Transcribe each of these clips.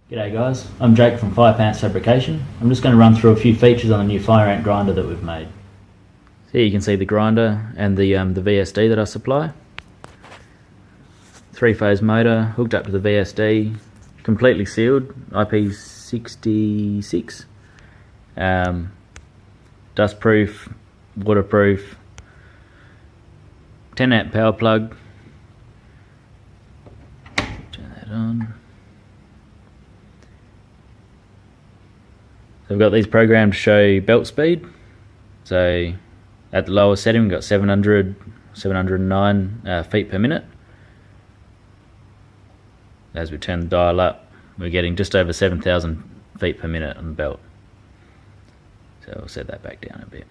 G'day guys, I'm Jake from Fabrication. I'm just going to run through a few features on the new fire ant grinder that we've made. Here you can see the grinder and the VSD that I supply. 3-phase motor hooked up to the VSD, completely sealed, IP66, dust proof, waterproof, 10 amp power plug. Turn that on. So we've got these programmed to show belt speed. So at the lowest setting we've got 709 feet per minute. As we turn the dial up, we're getting just over 7,000 feet per minute on the belt. So we'll set that back down a bit.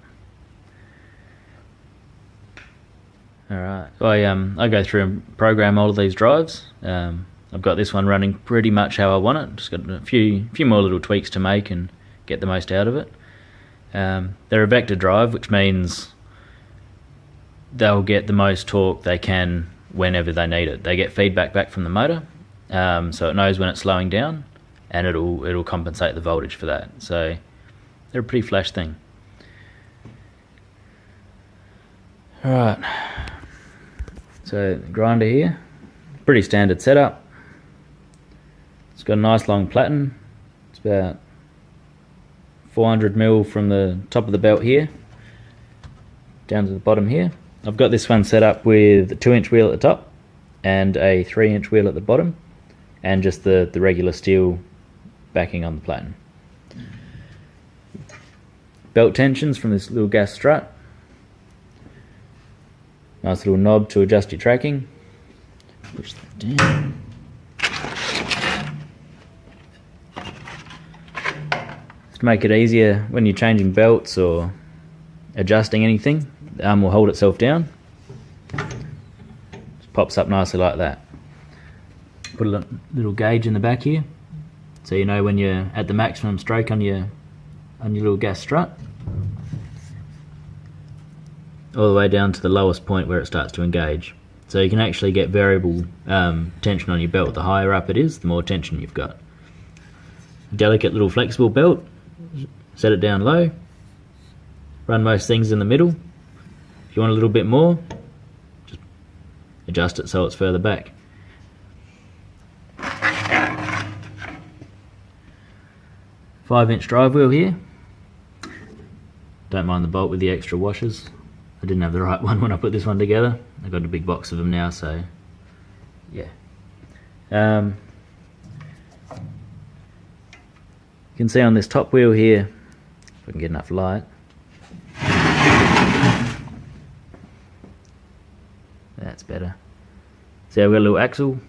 Alright, so I go through and program all of these drives. I've got this one running pretty much how I want it. Just got a few more little tweaks to make and get the most out of it. They're a vector drive, which means they'll get the most torque they can whenever they need it. They get feedback back from the motor, so it knows when it's slowing down, and it'll compensate the voltage for that. So they're a pretty flash thing. Alright, so the grinder here, pretty standard setup. It's got a nice long platen. It's about 400mm from the top of the belt here down to the bottom here. I've got this one set up with a 2-inch wheel at the top and a 3-inch wheel at the bottom, and just the regular steel backing on the platen. Belt tensions from this little gas strut. Nice little knob to adjust your tracking. Push that down. To make it easier when you're changing belts or adjusting anything, the arm will hold itself down. Just pops up nicely like that. Put a little gauge in the back here, so you know when you're at the maximum stroke on your little gas strut, all the way down to the lowest point where it starts to engage. So you can actually get variable tension on your belt. The higher up it is, the more tension you've got. A delicate little flexible belt. Set it down low, run most things in the middle. If you want a little bit more, just adjust it so it's further back. Five-inch drive wheel here. Don't mind the bolt with the extra washers. I didn't have the right one when I put this one together. I've got a big box of them now, so yeah. You can see on this top wheel here, if I can get enough light, that's better. See, I've got a little axle,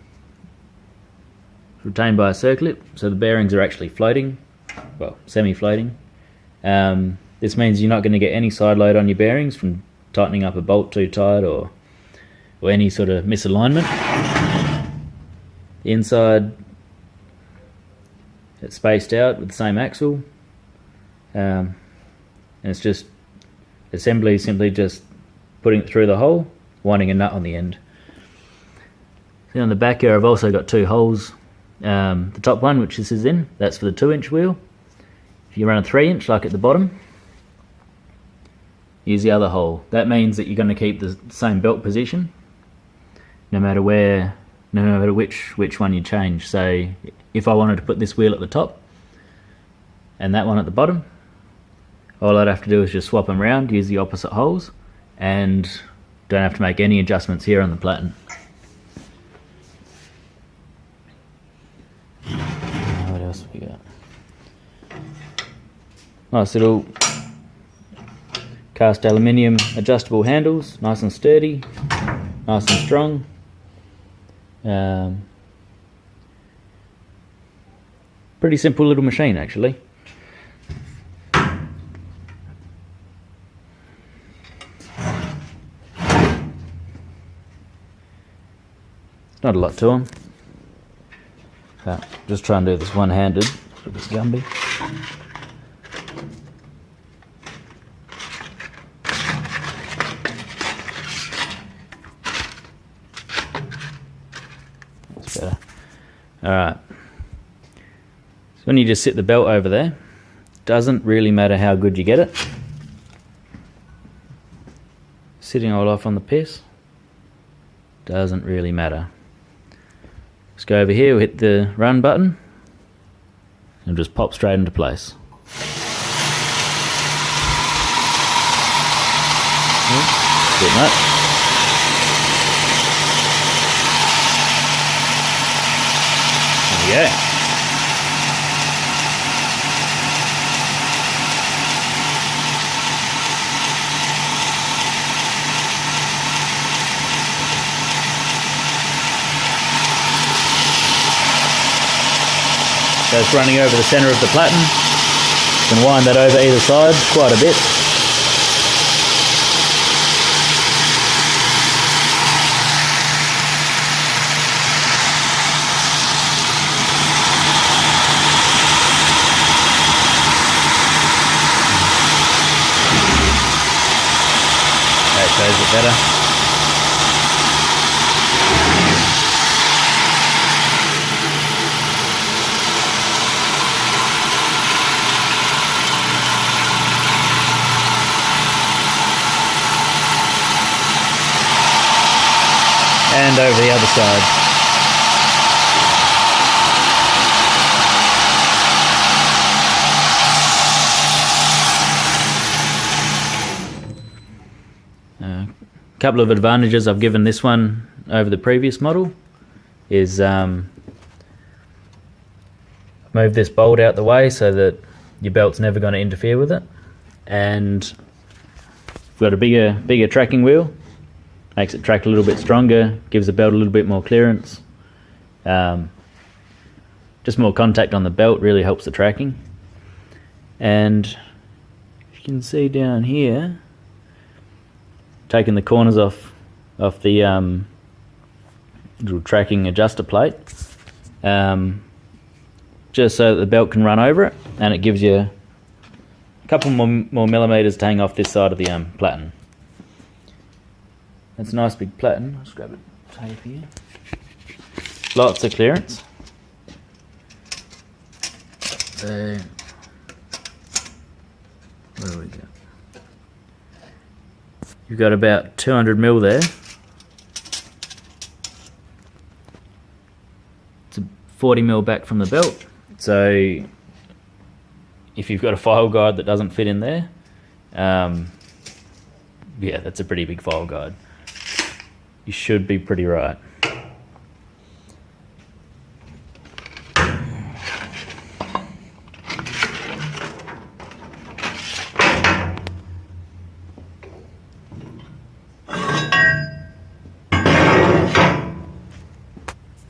it's retained by a circlip, so the bearings are actually floating, well, semi-floating. This means you're not going to get any side load on your bearings from tightening up a bolt too tight or any sort of misalignment. The inside, it's spaced out with the same axle, and it's just assembly, simply just putting it through the hole, winding a nut on the end. See, on the back here I've also got two holes. The top one, which this is in, that's for the 2-inch wheel. If you run a 3-inch like at the bottom, use the other hole. That means that you're going to keep the same belt position no matter which one you change. So if I wanted to put this wheel at the top and that one at the bottom, all I'd have to do is just swap them around, use the opposite holes, and don't have to make any adjustments here on the platen. What else have we got? Nice little cast aluminium adjustable handles, nice and sturdy, nice and strong. Pretty simple little machine actually. Not a lot to them. Just try and do this one-handed with this Gumby. That's better. Alright. when you just sit the belt over there, doesn't really matter how good you get it. Sitting all off on the piss, doesn't really matter. Just go over here, we'll hit the run button, and just pop straight into place. Bit much. There we go. So it's running over the centre of the platen. You can wind that over either side quite a bit. That shows it better. And over the other side. A couple of advantages I've given this one over the previous model is move this bolt out the way so that your belt's never going to interfere with it, and we've got a bigger tracking wheel. Makes it track a little bit stronger, gives the belt a little bit more clearance. Just more contact on the belt really helps the tracking. And you can see down here, taking the corners off the little tracking adjuster plate, just so that the belt can run over it, and it gives you a couple more millimeters to hang off this side of the platen. That's a nice big platen. Let's grab a tape here. Lots of clearance. So, where do we go? You've got about 200 mil there. It's 40 mil back from the belt. So, if you've got a file guide that doesn't fit in there, yeah, that's a pretty big file guide. You should be pretty right.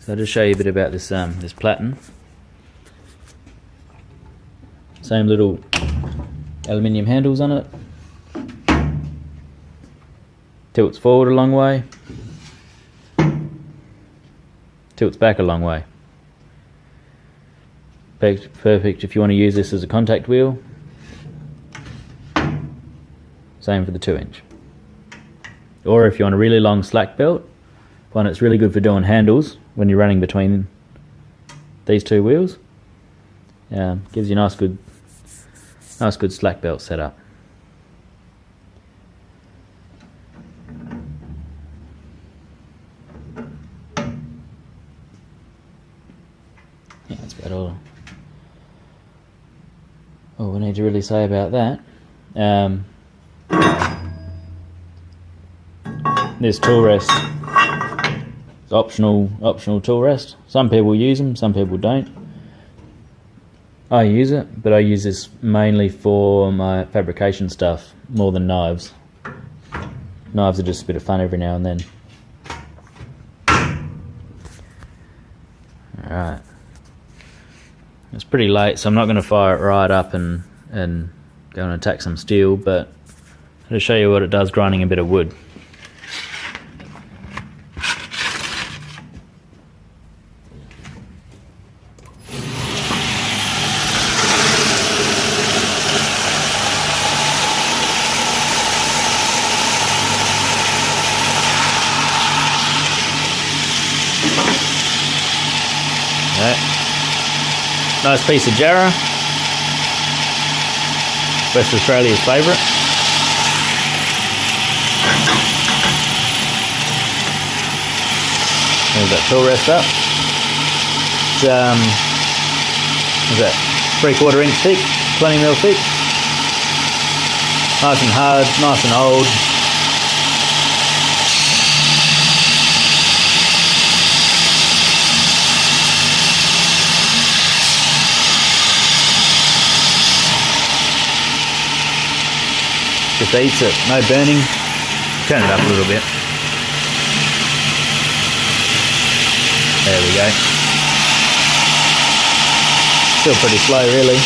So I'll just show you a bit about this this platen. Same little aluminium handles on it. Tilts forward a long way. Tilts back a long way. Perfect if you want to use this as a contact wheel. Same for the 2-inch. Or if you want a really long slack belt, one that's really good for doing handles when you're running between these two wheels. Gives you a nice good slack belt setup. Yeah, that's about all we need to really say about that. This tool rest is optional tool rest. Some people use them, some people don't. I use it, but I use this mainly for my fabrication stuff more than knives. Knives are just a bit of fun every now and then. Alright. It's pretty late, so I'm not going to fire it right up and go and attack some steel, but I'll show you what it does grinding a bit of wood. Nice piece of jarrah. West Australia's favourite. Move that tool rest up. It's what's that? 3/4 inch thick, 20mm thick. Nice and hard, nice and old. Just eats it, no burning. Turn it up a little bit. There we go. Still pretty slow, really.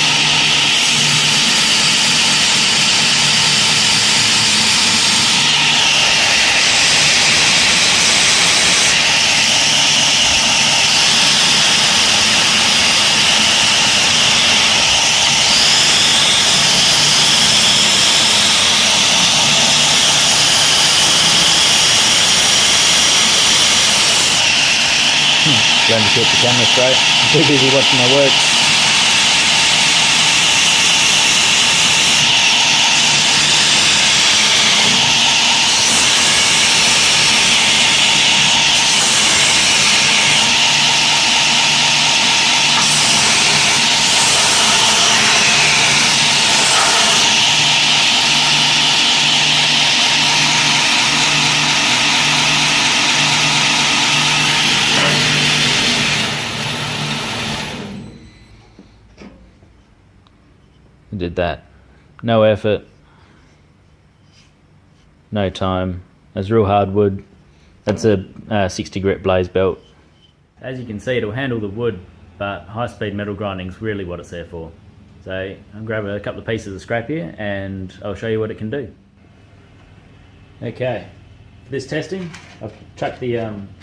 Going to keep the camera straight. I'm too busy watching my work. Did that. No effort. No time. That's real hard wood. That's a 60 grit blaze belt. As you can see, it'll handle the wood, but high speed metal grinding is really what it's there for. So I'll grab a couple of pieces of scrap here and I'll show you what it can do. Okay, for this testing, I've chucked the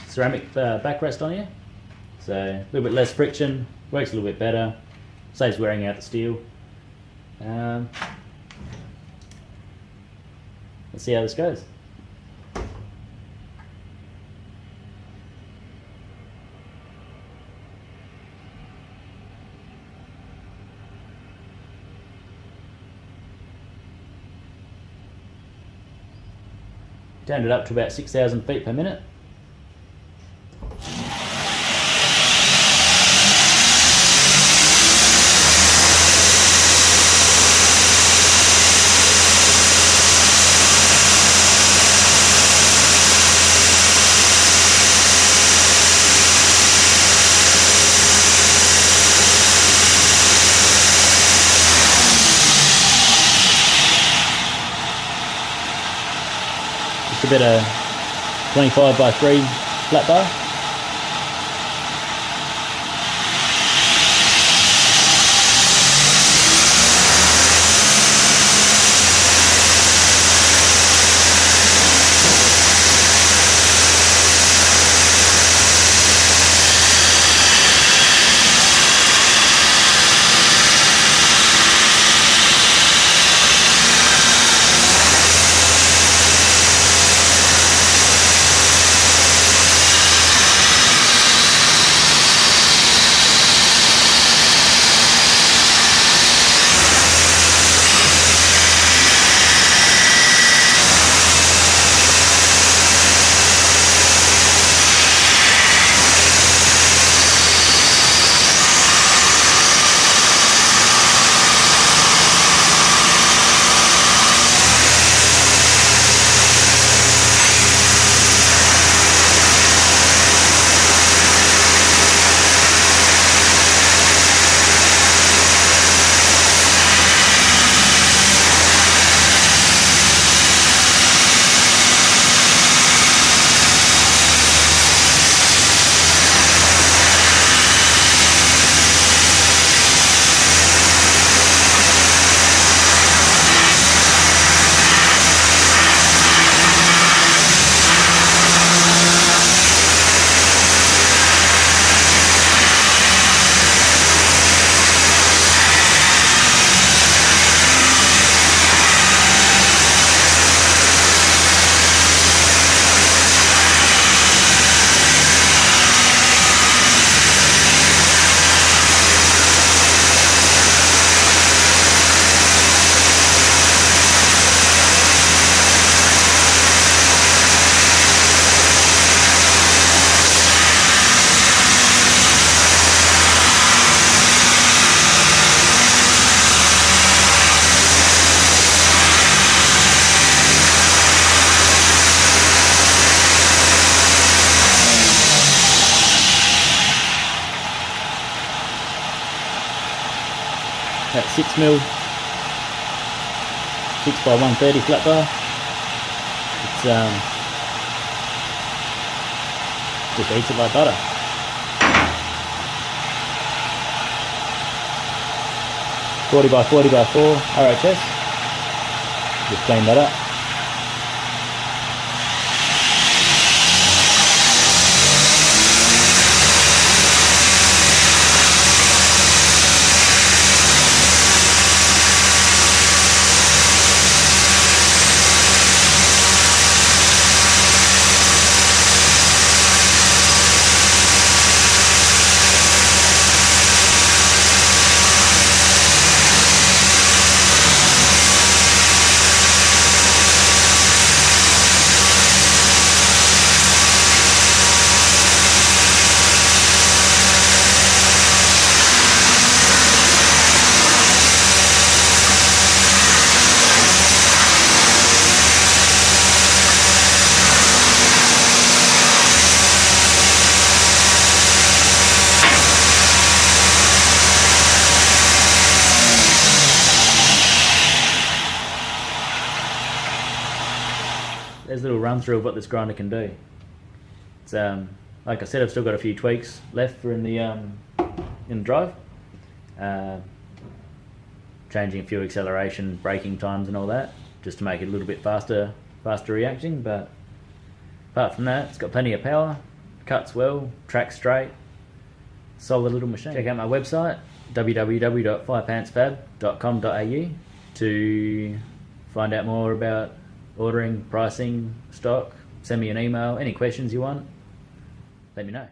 ceramic backrest on here. So a little bit less friction, works a little bit better, saves wearing out the steel. Let's see how this goes. Turned it up to about 6,000 feet per minute. Just a bit of 25x3 flat bar. that 6mm 6x130 flat bar. It's just eats it like butter. .40 by 40 by 4 RHS. Just clean that up. There's a little run through of what this grinder can do. It's like I said, I've still got a few tweaks left for in the drive. Changing a few acceleration, braking times and all that, just to make it a little bit faster reacting. But apart from that, it's got plenty of power, cuts well, tracks straight, solid little machine. Check out my website, www.firepantsfab.com.au, to find out more about ordering, pricing, stock. Send me an email, any questions you want, let me know.